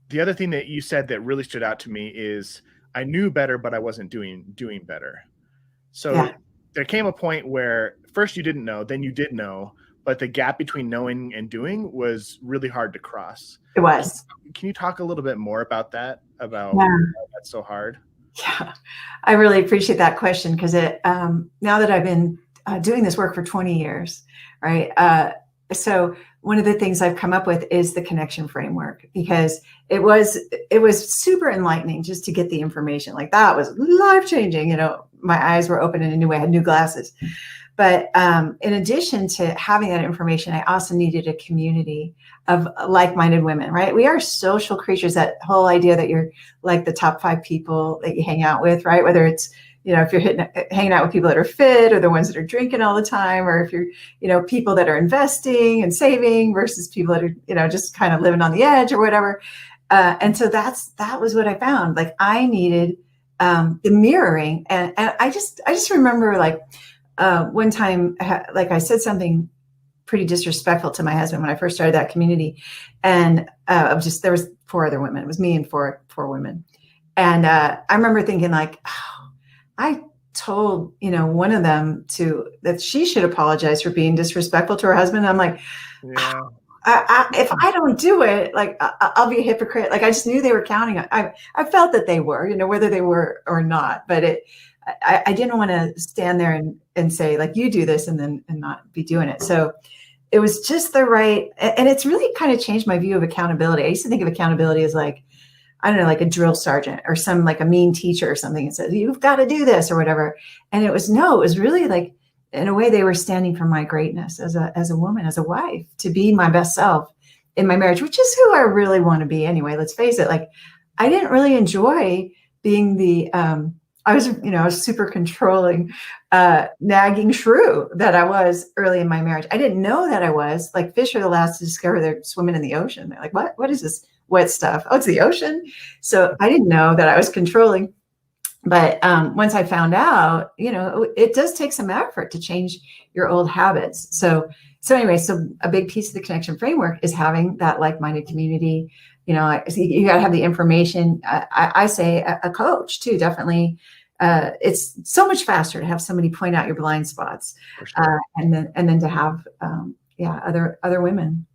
the other thing that you said that really stood out to me is I knew better, but I wasn't doing better. So Yeah, there came a point where first you didn't know, then you did know, but the gap between knowing and doing was really hard to cross. it Can, was. can you talk a little bit more about that? About Yeah. why that's so hard? Yeah, I really appreciate that question because now that I've been doing this work for 20 years, right? So one of the things I've come up with is the connection framework because it was it was super enlightening just to get the information. Like that was life changing. My eyes were open in a new way. I had new glasses. But in addition to having that information, I also needed a community of like-minded women, right? We are social creatures. That whole idea that you're like the top 5 people that you hang out with, right? Whether it's, if you're hanging out with people that are fit or the ones that are drinking all the time, or if you're, people that are investing and saving versus people that are, just kind of living on the edge or whatever. And so that was what I found. Like I needed the mirroring. And I just remember like, one time, like I said something pretty disrespectful to my husband when I first started that community, and there was 4 other women. It was me and four women, and I remember thinking like, oh, I told one of them that she should apologize for being disrespectful to her husband. And I'm like, Yeah. if I don't do it, like I'll be a hypocrite. Like I just knew they were counting on. I felt that they were, whether they were or not. But I didn't want to stand there and say like you do this and not be doing it. So it was just the right, and it's really kind of changed my view of accountability. I used to think of accountability as like, I don't know, like a drill sergeant or some like a mean teacher or something and says, you've got to do this or whatever. And it was really like, in a way, they were standing for my greatness as a woman, as a wife, to be my best self in my marriage, which is who I really want to be anyway. Let's face it. Like, I didn't really enjoy being I was super controlling, nagging shrew that I was early in my marriage. I didn't know that I was. Like fish are the last to discover they're swimming in the ocean. They're like, what is this wet stuff? Oh, it's the ocean. So I didn't know that I was controlling. But once I found out, it does take some effort to change your old habits. So anyway, so a big piece of the connection framework is having that like-minded community. You got to have the information. I say a coach too, definitely. It's so much faster to have somebody point out your blind spots, For sure. and then to have other women